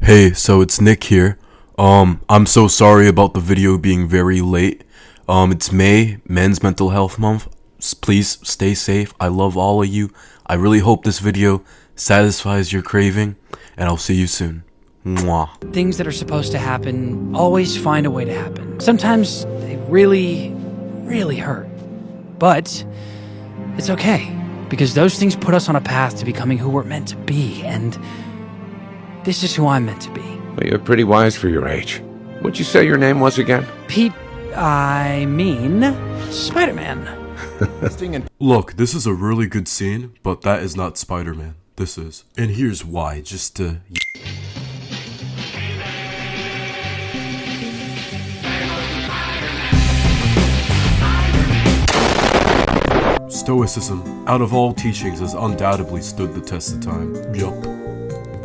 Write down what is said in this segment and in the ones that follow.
Hey, so it's Nick here. I'm so sorry about the video being very late. It's May, Men's Mental Health Month. Please stay safe. I love all of you. I really hope this video satisfies your craving, and I'll see you soon. Mwah. Things that are supposed to happen always find a way to happen. Sometimes they really, really hurt. But it's okay, because those things put us on a path to becoming who we're meant to be, and this is who I'm meant to be. Well, you're pretty wise for your age. What'd you say your name was again? Spider-Man. Look, this is a really good scene, but that is not Spider-Man. This is. And here's why, just to... Stoicism, out of all teachings, has undoubtedly stood the test of time. Yup.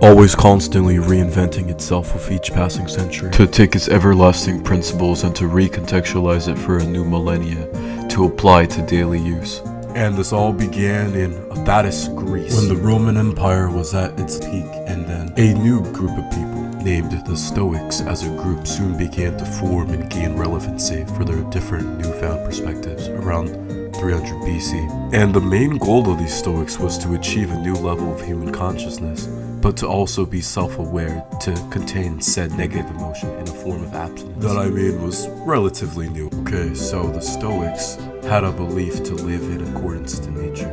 Always constantly reinventing itself with each passing century. To take its everlasting principles and to recontextualize it for a new millennia to apply to daily use. And this all began in Abatis, Greece, when the Roman Empire was at its peak, and then a new group of people, named the Stoics as a group, soon began to form and gain relevancy for their different newfound perspectives around 300 BC. And the main goal of these Stoics was to achieve a new level of human consciousness, but to also be self-aware, to contain said negative emotion in a form of abstinence. That was relatively new. Okay, so the Stoics had a belief to live in accordance to nature.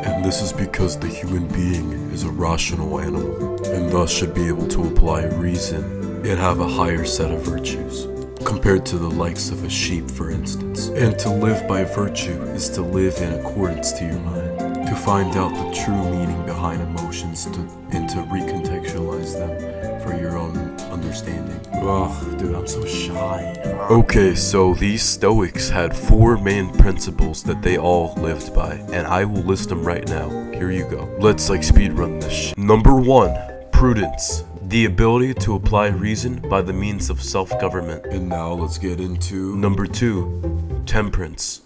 And this is because the human being is a rational animal, and thus should be able to apply reason and have a higher set of virtues, compared to the likes of a sheep, for instance. And to live by virtue is to live in accordance to your mind, to find out the true meaning behind emotions and to recontextualize them for your own understanding. Ugh, dude, I'm so shy. Okay, so these Stoics had 4 main principles that they all lived by, and I will list them right now. Here you go. Let's speedrun this shit. Number 1, prudence. The ability to apply reason by the means of self-government. And now let's get into number 2, temperance.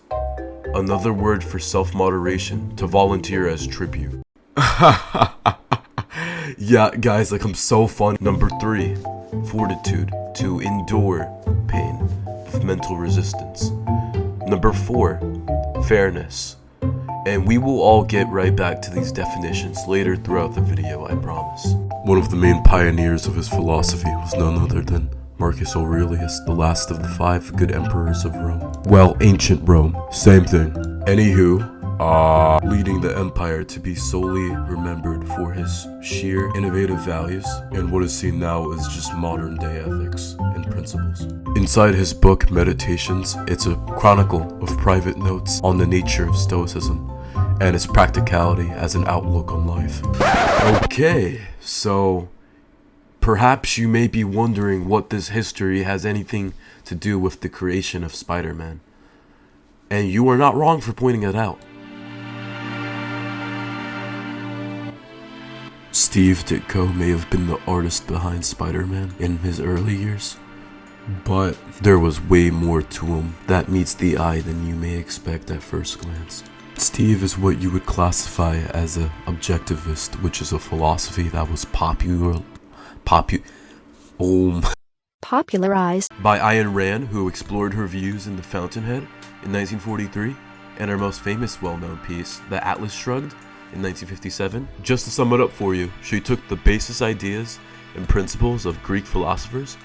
Another word for self-moderation, to volunteer as tribute. Yeah, guys, I'm so funny. Number 3, fortitude, to endure pain with mental resistance. Number 4, fairness. And we will all get right back to these definitions later throughout the video, I promise. One of the main pioneers of his philosophy was none other than Marcus Aurelius, the last of the 5 good emperors of Rome. Well, ancient Rome, same thing. Anywho, leading the empire to be solely remembered for his sheer innovative values and what is seen now as just modern day ethics and principles. Inside his book Meditations, it's a chronicle of private notes on the nature of Stoicism and its practicality as an outlook on life. Okay, so perhaps you may be wondering what this history has anything to do with the creation of Spider-Man. And you are not wrong for pointing it out. Steve Ditko may have been the artist behind Spider-Man in his early years, but there was way more to him that meets the eye than you may expect at first glance. Steve is what you would classify as an objectivist, which is a philosophy that was popularized by Ayn Rand, who explored her views in The Fountainhead in 1943, and her most famous well-known piece, The Atlas Shrugged, in 1957. Just to sum it up for you, she took the basis ideas and principles of Greek philosophers,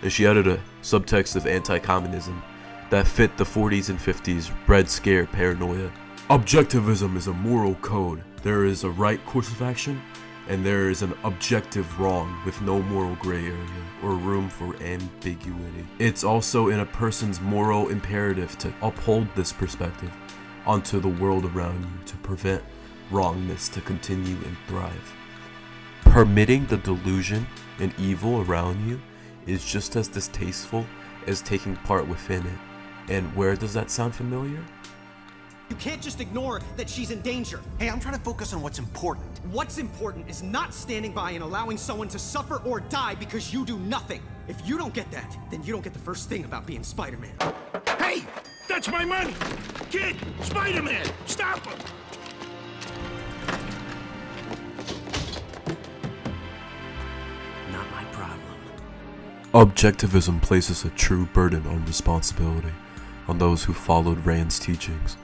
and she added a subtext of anti-communism that fit the 40s and 50s Red Scare paranoia. Objectivism is a moral code. There is a right course of action, and there is an objective wrong with no moral gray area or room for ambiguity. It's also in a person's moral imperative to uphold this perspective onto the world around you to prevent wrongness to continue and thrive. Permitting the delusion and evil around you is just as distasteful as taking part within it. And where does that sound familiar? You can't just ignore that she's in danger. Hey, I'm trying to focus on what's important. What's important is not standing by and allowing someone to suffer or die because you do nothing. If you don't get that, then you don't get the first thing about being Spider-Man. Hey, that's my money! Kid, Spider-Man, stop him! Not my problem. problem. Objectivism places a true burden on responsibility on those who followed Rand's teachings.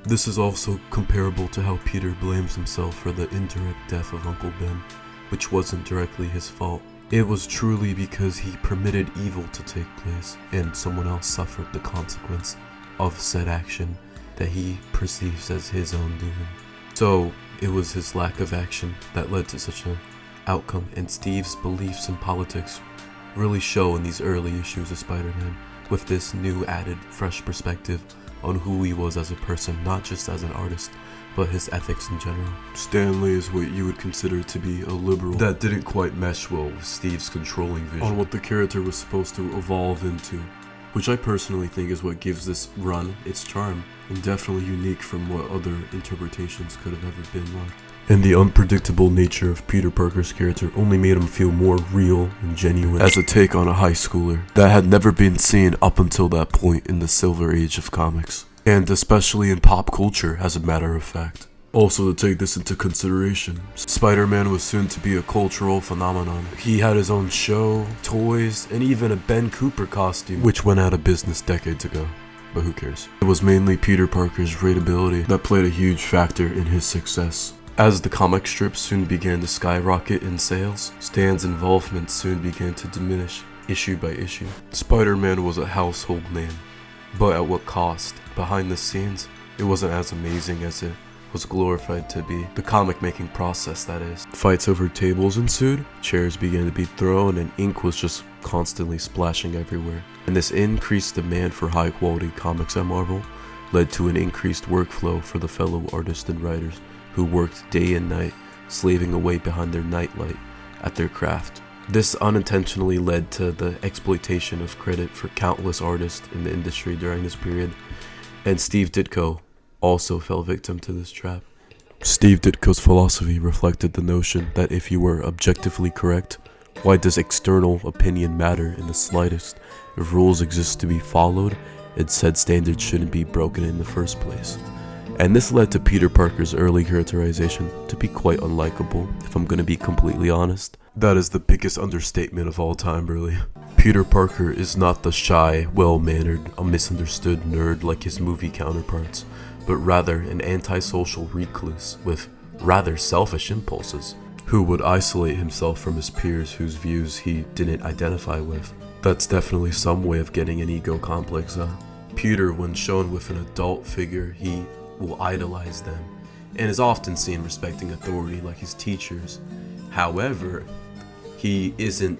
This is also comparable to how Peter blames himself for the indirect death of Uncle Ben, which wasn't directly his fault. It was truly because he permitted evil to take place, and someone else suffered the consequence of said action that he perceives as his own doing. So, it was his lack of action that led to such an outcome, and Steve's beliefs in politics really show in these early issues of Spider-Man, with this new added fresh perspective on who he was as a person, not just as an artist, but his ethics in general. Stan Lee is what you would consider to be a liberal that didn't quite mesh well with Steve's controlling vision on what the character was supposed to evolve into, which I personally think is what gives this run its charm, and definitely unique from what other interpretations could have ever been like. And the unpredictable nature of Peter Parker's character only made him feel more real and genuine as a take on a high schooler that had never been seen up until that point in the Silver Age of comics, and especially in pop culture as a matter of fact. Also, to take this into consideration, Spider-Man was soon to be a cultural phenomenon. He had his own show, toys, and even a Ben Cooper costume, which went out of business decades ago. But who cares? It was mainly Peter Parker's readability that played a huge factor in his success. As the comic strips soon began to skyrocket in sales, Stan's involvement soon began to diminish issue by issue. Spider-Man was a household name, but at what cost? Behind the scenes, it wasn't as amazing as it was glorified to be. The comic making process, that is. Fights over tables ensued, chairs began to be thrown, and ink was just constantly splashing everywhere. And this increased demand for high quality comics at Marvel led to an increased workflow for the fellow artists and writers who worked day and night, slaving away behind their nightlight at their craft. This unintentionally led to the exploitation of credit for countless artists in the industry during this period, and Steve Ditko also fell victim to this trap. Steve Ditko's philosophy reflected the notion that if you were objectively correct, why does external opinion matter in the slightest? If rules exist to be followed, and said standards shouldn't be broken in the first place. And this led to Peter Parker's early characterization to be quite unlikable, if I'm gonna be completely honest. That is the biggest understatement of all time, really. Peter Parker is not the shy, well-mannered, a misunderstood nerd like his movie counterparts, but rather an antisocial recluse with rather selfish impulses, who would isolate himself from his peers whose views he didn't identify with. That's definitely some way of getting an ego complex, huh? Peter, when shown with an adult figure, he will idolize them, and is often seen respecting authority like his teachers. However, he isn't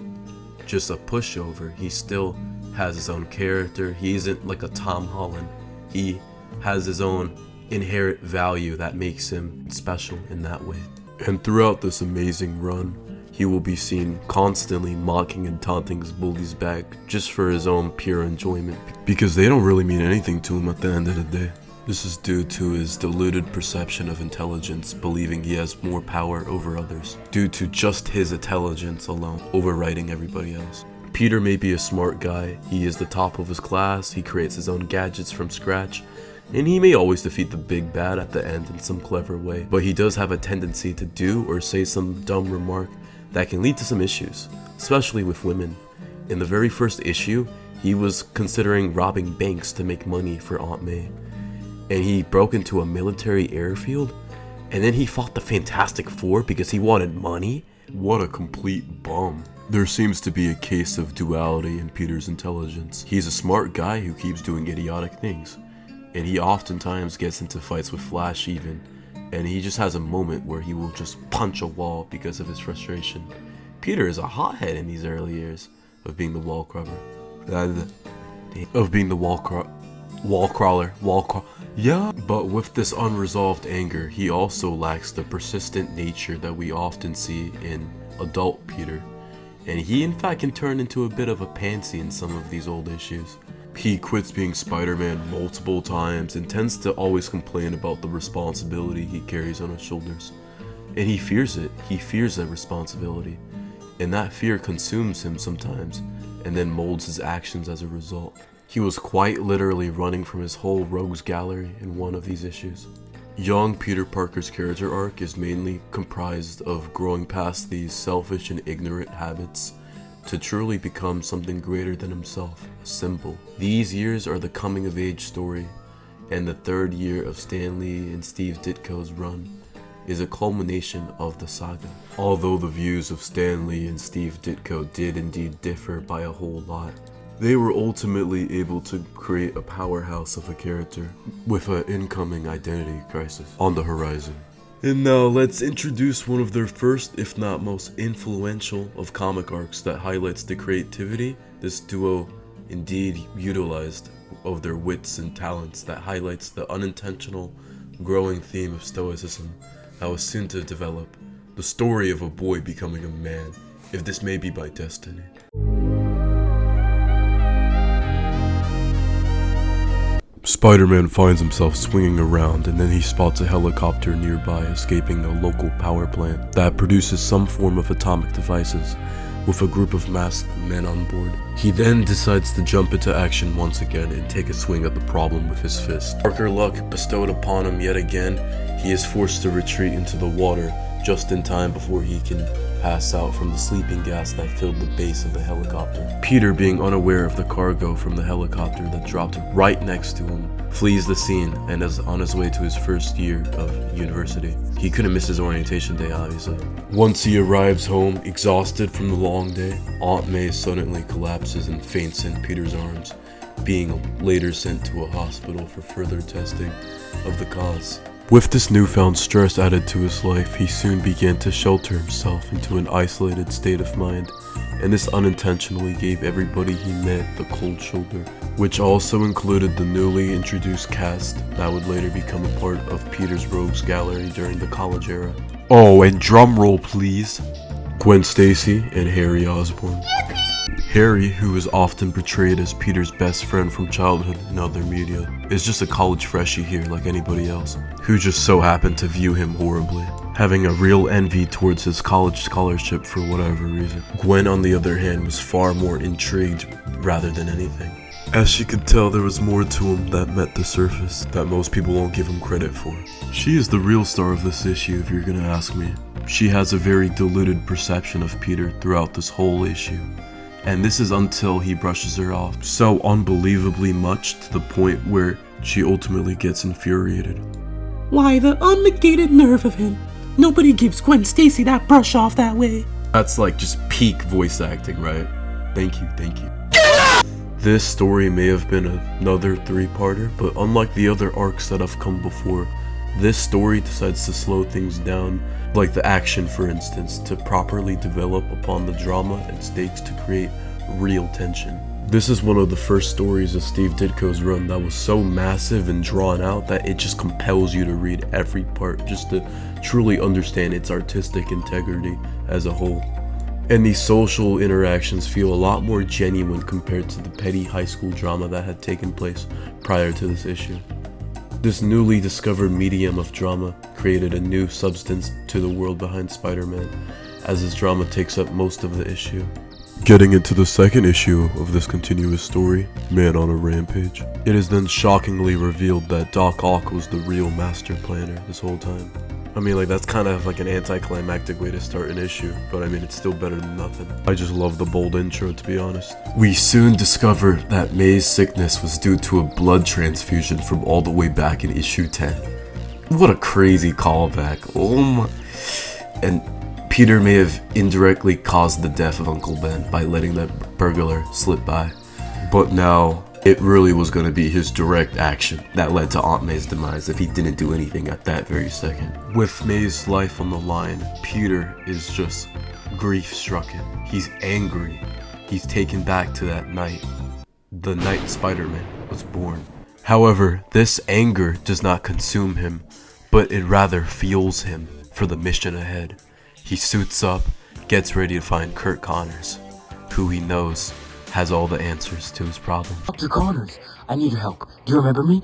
just a pushover. He still has his own character. He isn't like a Tom Holland. He has his own inherent value that makes him special in that way. And throughout this amazing run, he will be seen constantly mocking and taunting his bullies back just for his own pure enjoyment, because they don't really mean anything to him at the end of the day. This is due to his deluded perception of intelligence, believing he has more power over others, due to just his intelligence alone overriding everybody else. Peter may be a smart guy, he is the top of his class, he creates his own gadgets from scratch, and he may always defeat the big bad at the end in some clever way, but he does have a tendency to do or say some dumb remark that can lead to some issues, especially with women. In the very first issue, he was considering robbing banks to make money for Aunt May, and he broke into a military airfield, and then he fought the Fantastic Four because he wanted money? What a complete bum. There seems to be a case of duality in Peter's intelligence. He's a smart guy who keeps doing idiotic things, and he oftentimes gets into fights with Flash even, and he just has a moment where he will just punch a wall because of his frustration. Peter is a hothead in these early years of being the wall crawler. Yeah, but with this unresolved anger, he also lacks the persistent nature that we often see in adult Peter, and he in fact can turn into a bit of a pansy in some of these old issues. He quits being Spider-Man multiple times and tends to always complain about the responsibility he carries on his shoulders, and he fears it. He fears that responsibility, and that fear consumes him sometimes and then molds his actions as a result. He was quite literally running from his whole rogues gallery in one of these issues. Young Peter Parker's character arc is mainly comprised of growing past these selfish and ignorant habits to truly become something greater than himself, a symbol. These years are the coming of age story, and the third year of Stan Lee and Steve Ditko's run is a culmination of the saga. Although the views of Stan Lee and Steve Ditko did indeed differ by a whole lot, they were ultimately able to create a powerhouse of a character with an incoming identity crisis on the horizon. And now let's introduce one of their first, if not most influential, of comic arcs that highlights the creativity this duo indeed utilized of their wits and talents, that highlights the unintentional, growing theme of Stoicism that was soon to develop, the story of a boy becoming a man, if this may be by destiny. Spider-Man finds himself swinging around, and then he spots a helicopter nearby escaping a local power plant that produces some form of atomic devices with a group of masked men on board. He then decides to jump into action once again and take a swing at the problem with his fist. Darker luck bestowed upon him yet again, he is forced to retreat into the water just in time before he can pass out from the sleeping gas that filled the base of the helicopter. Peter, being unaware of the cargo from the helicopter that dropped right next to him, flees the scene and is on his way to his first year of university. He couldn't miss his orientation day, obviously. Once he arrives home, exhausted from the long day, Aunt May suddenly collapses and faints in Peter's arms, being later sent to a hospital for further testing of the cause. With this newfound stress added to his life, he soon began to shelter himself into an isolated state of mind, and this unintentionally gave everybody he met the cold shoulder, which also included the newly introduced cast that would later become a part of Peter's Rogues Gallery during the college era. Oh, and drum roll please! Gwen Stacy and Harry Osborn. Harry, who is often portrayed as Peter's best friend from childhood in other media, is just a college freshie here like anybody else, who just so happened to view him horribly, having a real envy towards his college scholarship for whatever reason. Gwen, on the other hand, was far more intrigued rather than anything, as she could tell there was more to him that met the surface that most people won't give him credit for. She is the real star of this issue if you're gonna ask me. She has a very diluted perception of Peter throughout this whole issue, and this is until he brushes her off so unbelievably much to the point where she ultimately gets infuriated. Why, the unnegated nerve of him. Nobody gives Gwen Stacy that brush off that way. That's like just peak voice acting, right? Thank you, thank you. This story may have been another three-parter, but unlike the other arcs that have come before, this story decides to slow things down, like the action for instance, to properly develop upon the drama and stakes to create real tension. This is one of the first stories of Steve Ditko's run that was so massive and drawn out that it just compels you to read every part just to truly understand its artistic integrity as a whole. And these social interactions feel a lot more genuine compared to the petty high school drama that had taken place prior to this issue. This newly discovered medium of drama created a new substance to the world behind Spider-Man, as his drama takes up most of the issue. Getting into the second issue of this continuous story, Man on a Rampage, it is then shockingly revealed that Doc Ock was the real master planner this whole time. I mean, like, that's kind of like an anticlimactic way to start an issue, but I mean, it's still better than nothing. I just love the bold intro, to be honest. We soon discover that May's sickness was due to a blood transfusion from all the way back in issue 10. What a crazy callback. Oh my. And Peter may have indirectly caused the death of Uncle Ben by letting that burglar slip by. But now, it really was going to be his direct action that led to Aunt May's demise if he didn't do anything at that very second. With May's life on the line, Peter is just grief-stricken. He's angry. He's taken back to that night, the night Spider-Man was born. However, this anger does not consume him, but it rather fuels him for the mission ahead. He suits up, gets ready to find Kurt Connors, who he knows has all the answers to his problem. Dr. Connors, I need your help. Do you remember me?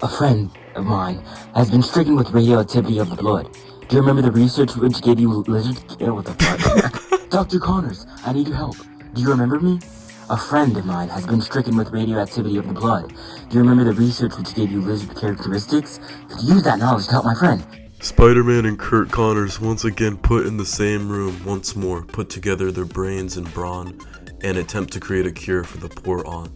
A friend of mine has been stricken with radioactivity of the blood. Do you remember the research which gave you lizard with the blood? Dr. Connors, I need your help. Do you remember me? A friend of mine has been stricken with radioactivity of the blood. Do you remember the research which gave you lizard characteristics? Could you use that knowledge to help my friend? Spider-Man and Kurt Connors once again put in the same room once more, put together their brains and brawn, and attempt to create a cure for the poor aunt.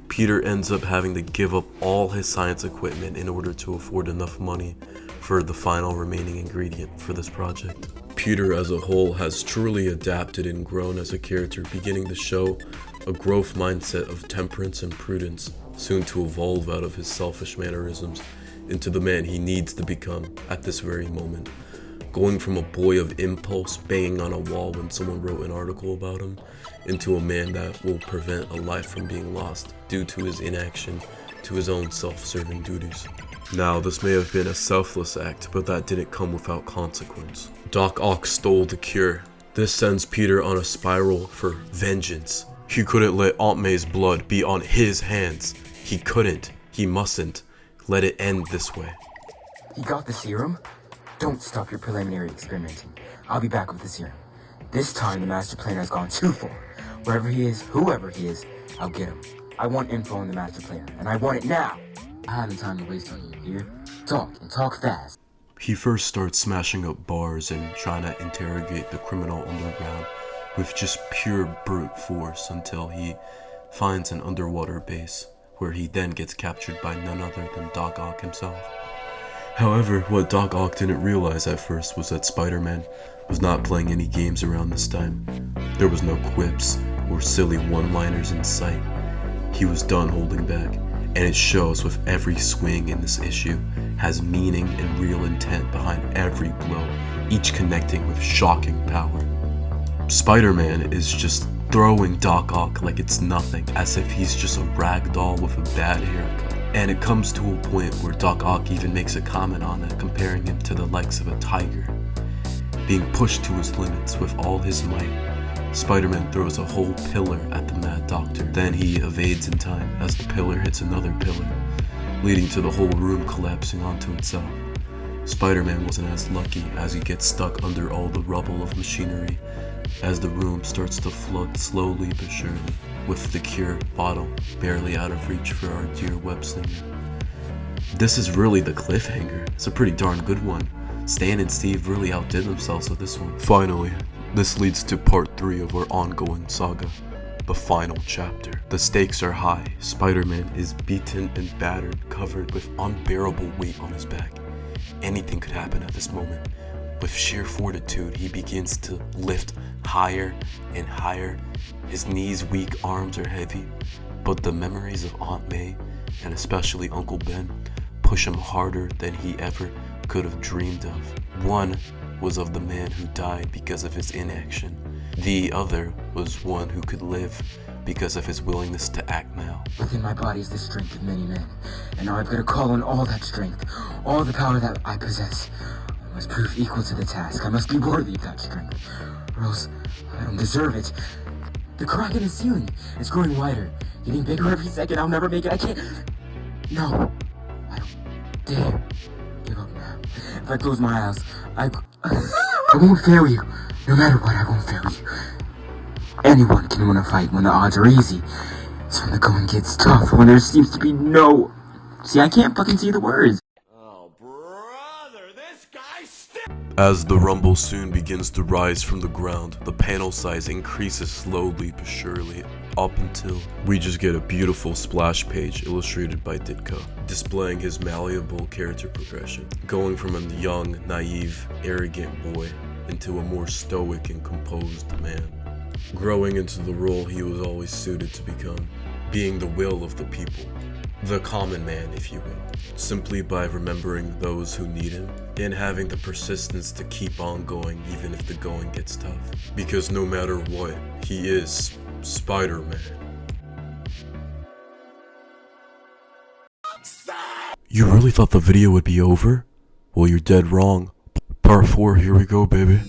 Peter ends up having to give up all his science equipment in order to afford enough money for the final remaining ingredient for this project. Peter as a whole has truly adapted and grown as a character, beginning to show a growth mindset of temperance and prudence, soon to evolve out of his selfish mannerisms into the man he needs to become at this very moment. Going from a boy of impulse banging on a wall when someone wrote an article about him, into a man that will prevent a life from being lost due to his inaction to his own self-serving duties. Now, this may have been a selfless act, but that didn't come without consequence. Doc Ock stole the cure. This sends Peter on a spiral for vengeance. He couldn't let Aunt May's blood be on his hands. He couldn't. He mustn't. Let it end this way. You got the serum? Don't stop your preliminary experimenting. I'll be back with the serum. This time the master planner has gone too far. Wherever he is, whoever he is, I'll get him. I want info on the master planner, and I want it now. I haven't time to waste on you, here. Talk, and talk fast. He first starts smashing up bars and trying to interrogate the criminal underground with just pure brute force until he finds an underwater base, where he then gets captured by none other than Doc Ock himself. However, what Doc Ock didn't realize at first was that Spider-Man was not playing any games around this time. There was no quips or silly one-liners in sight. He was done holding back, and it shows with every swing in this issue has meaning and real intent behind every blow, each connecting with shocking power. Spider-Man is just throwing Doc Ock like it's nothing, as if he's just a rag doll with a bad haircut. And it comes to a point where Doc Ock even makes a comment on it, comparing him to the likes of a tiger, being pushed to his limits with all his might. Spider-Man throws a whole pillar at the Mad Doctor. Then he evades in time as the pillar hits another pillar, leading to the whole room collapsing onto itself. Spider-Man wasn't as lucky, as he gets stuck under all the rubble of machinery as the room starts to flood slowly but surely, with the cure bottle barely out of reach for our dear web-slinger. This is really the cliffhanger. It's a pretty darn good one. Stan and Steve really outdid themselves with this one. Finally, this leads to part 3 of our ongoing saga, the final chapter. The stakes are high. Spider-Man is beaten and battered, covered with unbearable weight on his back. Anything could happen at this moment. With sheer fortitude, he begins to lift higher and higher. His knees weak, arms are heavy, but the memories of Aunt May, and especially Uncle Ben, push him harder than he ever could have dreamed of. One was of the man who died because of his inaction. The other was one who could live because of his willingness to act now. Within my body is the strength of many men, and now I've got to call on all that strength, all the power that I possess. I must prove equal to the task. I must be worthy of that strength, or else I don't deserve it. The crack in the ceiling is growing wider, getting bigger every second. I'll never make it. I can't. No, I don't dare give up now. If I close my eyes, I won't fail you. No matter what, I won't fail you. Anyone can win a fight when the odds are easy. It's when the going gets tough, when there seems to be no... See, I can't fucking see the words. Oh, brother, this guy's As the rumble soon begins to rise from the ground, the panel size increases slowly but surely, up until we just get a beautiful splash page illustrated by Ditko, displaying his malleable character progression, going from a young, naive, arrogant boy into a more stoic and composed man, growing into the role he was always suited to become, being the will of the people, the common man, if you will, simply by remembering those who need him and having the persistence to keep on going even if the going gets tough, because no matter what, he is Spider-Man. You really thought the video would be over? Well, you're dead wrong. Part 4, here we go, baby.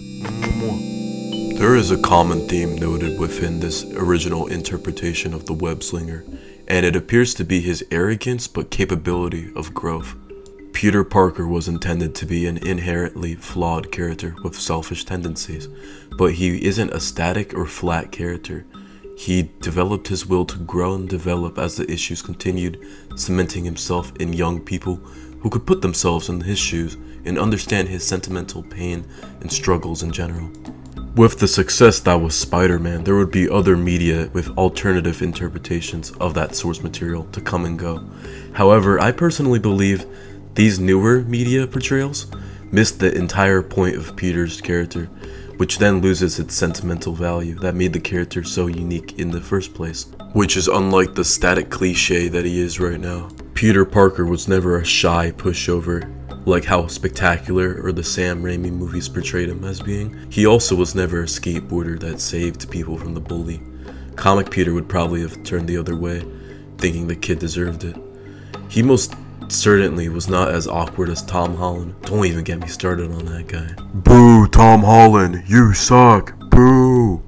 There is a common theme noted within this original interpretation of the web-slinger, and it appears to be his arrogance but capability of growth. Peter Parker was intended to be an inherently flawed character with selfish tendencies, but he isn't a static or flat character. He developed his will to grow and develop as the issues continued, cementing himself in young people who could put themselves in his shoes and understand his sentimental pain and struggles in general. With the success that was Spider-Man, there would be other media with alternative interpretations of that source material to come and go. However, I personally believe these newer media portrayals missed the entire point of Peter's character, which then loses its sentimental value that made the character so unique in the first place, which is unlike the static cliche that he is right now. Peter Parker was never a shy pushover, like how Spectacular or the Sam Raimi movies portrayed him as being. He also was never a skateboarder that saved people from the bully. Comic Peter would probably have turned the other way, thinking the kid deserved it. He most certainly was not as awkward as Tom Holland. Don't even get me started on that guy. Boo, Tom Holland, you suck. Boo.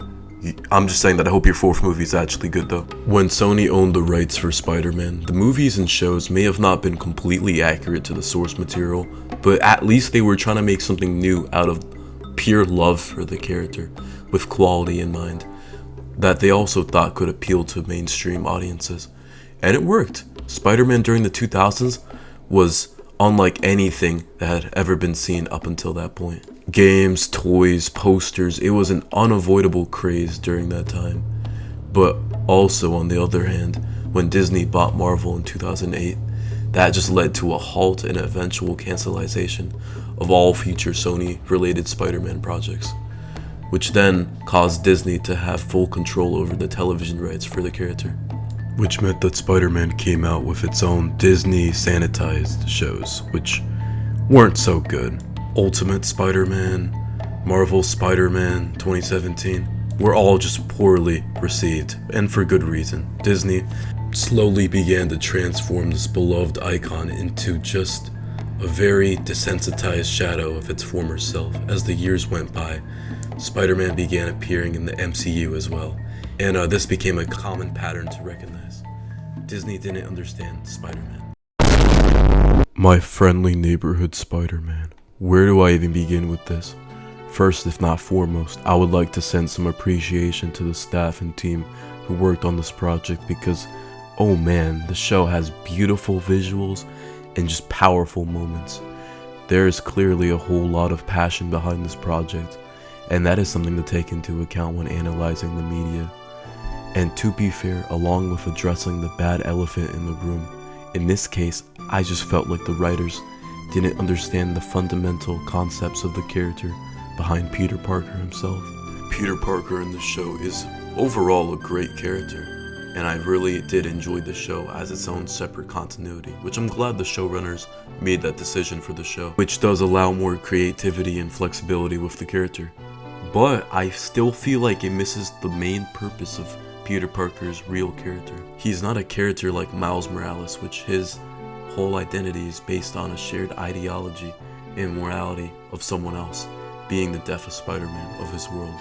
I'm just saying that I hope your fourth movie is actually good though. When Sony owned the rights for Spider-Man, the movies and shows may have not been completely accurate to the source material, but at least they were trying to make something new out of pure love for the character, with quality in mind, that they also thought could appeal to mainstream audiences. And it worked. Spider-Man during the 2000s was unlike anything that had ever been seen up until that point. Games, toys, posters, it was an unavoidable craze during that time. But also, on the other hand, when Disney bought Marvel in 2008, that just led to a halt and eventual cancellation of all future Sony-related Spider-Man projects, which then caused Disney to have full control over the television rights for the character, which meant that Spider-Man came out with its own Disney sanitized shows, which weren't so good. Ultimate Spider-Man, Marvel Spider-Man 2017 were all just poorly received, and for good reason. Disney slowly began to transform this beloved icon into just a very desensitized shadow of its former self. As the years went by, Spider-Man began appearing in the MCU as well, and this became a common pattern to recognize. Disney didn't understand Spider-Man. My friendly neighborhood Spider-Man. Where do I even begin with this? First, if not foremost, I would like to send some appreciation to the staff and team who worked on this project because, oh man, the show has beautiful visuals and just powerful moments. There is clearly a whole lot of passion behind this project, and that is something to take into account when analyzing the media. And to be fair, along with addressing the bad elephant in the room, in this case, I just felt like the writers didn't understand the fundamental concepts of the character behind Peter Parker himself. Peter Parker in the show is overall a great character, and I really did enjoy the show as its own separate continuity, which I'm glad the showrunners made that decision for the show, which does allow more creativity and flexibility with the character. But I still feel like it misses the main purpose of Peter Parker's real character. He's not a character like Miles Morales, which his whole identity is based on a shared ideology and morality of someone else, being the death of Spider-Man of his world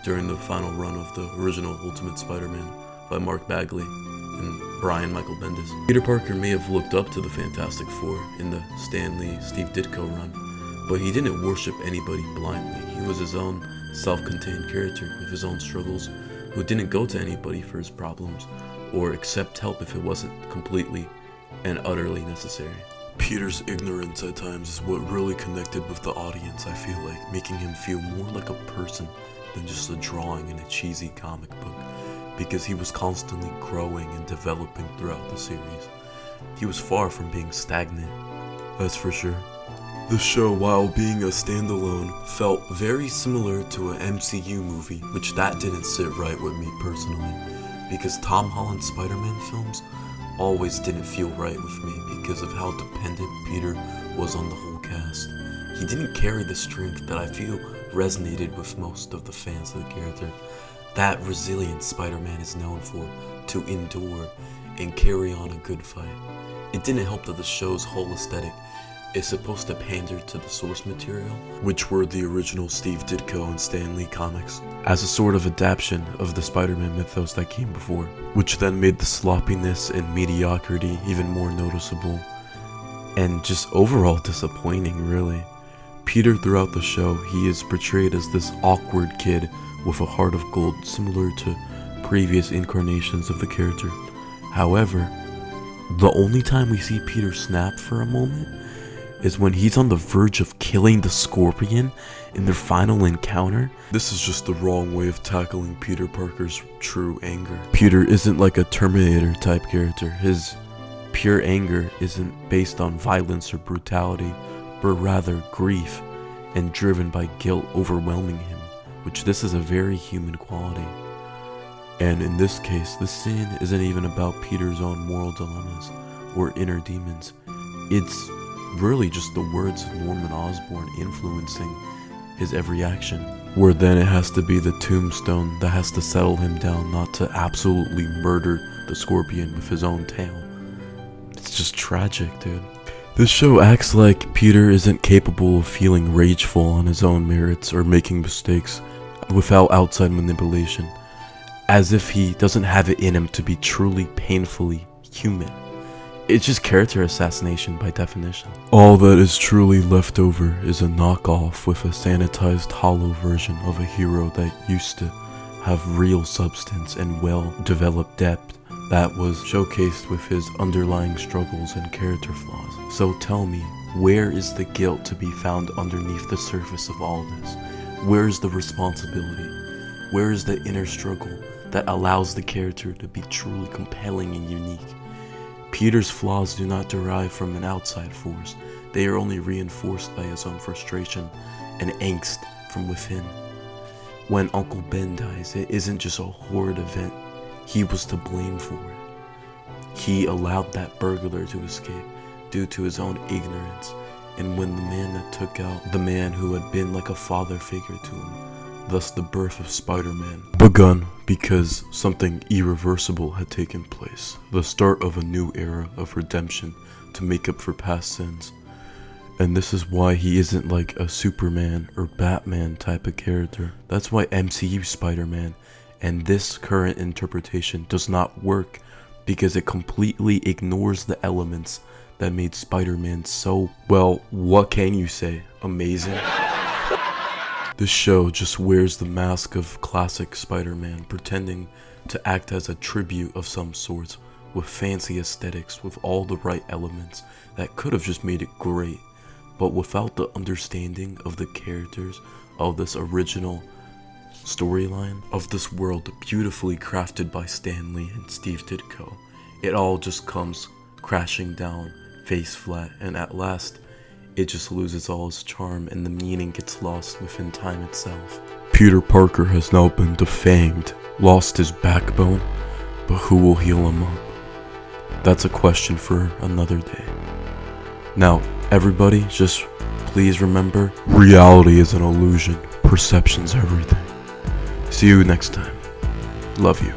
during the final run of the original Ultimate Spider-Man by Mark Bagley and Brian Michael Bendis. Peter Parker may have looked up to the Fantastic Four in the Stan Lee, Steve Ditko run, but he didn't worship anybody blindly. He was his own self-contained character with his own struggles, who didn't go to anybody for his problems or accept help if it wasn't completely and utterly necessary. Peter's ignorance at times is what really connected with the audience, I feel like, making him feel more like a person than just a drawing in a cheesy comic book, because he was constantly growing and developing throughout the series. He was far from being stagnant, that's for sure. The show, while being a standalone, felt very similar to an MCU movie, which that didn't sit right with me personally, because Tom Holland's Spider-Man films always didn't feel right with me because of how dependent Peter was on the whole cast. He didn't carry the strength that I feel resonated with most of the fans of the character. That resilient Spider-Man is known for, to endure and carry on a good fight. It didn't help that the show's whole aesthetic is supposed to pander to the source material, which were the original Steve Ditko and Stan Lee comics, as a sort of adaptation of the Spider-Man mythos that came before, which then made the sloppiness and mediocrity even more noticeable, and just overall disappointing, really. Peter throughout the show, he is portrayed as this awkward kid with a heart of gold, similar to previous incarnations of the character. However, the only time we see Peter snap for a moment is when he's on the verge of killing the Scorpion in their final encounter. This is just the wrong way of tackling Peter Parker's true anger. Peter isn't like a Terminator type character. His pure anger isn't based on violence or brutality, but rather grief and driven by guilt overwhelming him, which this is a very human quality. And in this case, this scene isn't even about Peter's own moral dilemmas or inner demons. It's really just the words of Norman Osborn influencing his every action, where then it has to be the tombstone that has to settle him down not to absolutely murder the Scorpion with his own tail. It's just tragic, dude. This show acts like Peter isn't capable of feeling rageful on his own merits or making mistakes without outside manipulation, as if he doesn't have it in him to be truly painfully human. It's just character assassination by definition. All that is truly left over is a knockoff with a sanitized hollow version of a hero that used to have real substance and well-developed depth that was showcased with his underlying struggles and character flaws. So tell me, where is the guilt to be found underneath the surface of all this? Where is the responsibility? Where is the inner struggle that allows the character to be truly compelling and unique? Peter's flaws do not derive from an outside force. They are only reinforced by his own frustration and angst from within. When Uncle Ben dies, it isn't just a horrid event. He was to blame for it. He allowed that burglar to escape due to his own ignorance. And when the man that took out the man who had been like a father figure to him, thus the birth of Spider-Man, begun because something irreversible had taken place. The start of a new era of redemption to make up for past sins. And this is why he isn't like a Superman or Batman type of character. That's why MCU Spider-Man and this current interpretation does not work, because it completely ignores the elements that made Spider-Man so, well, what can you say? Amazing? This show just wears the mask of classic Spider-Man, pretending to act as a tribute of some sort, with fancy aesthetics, with all the right elements that could have just made it great, but without the understanding of the characters of this original storyline, of this world beautifully crafted by Stan Lee and Steve Ditko. It all just comes crashing down, face flat, and at last, it just loses all its charm and the meaning gets lost within time itself. Peter Parker has now been defanged, lost his backbone, but who will heal him up? That's a question for another day. Now, everybody, just please remember, reality is an illusion. Perception's everything. See you next time. Love you.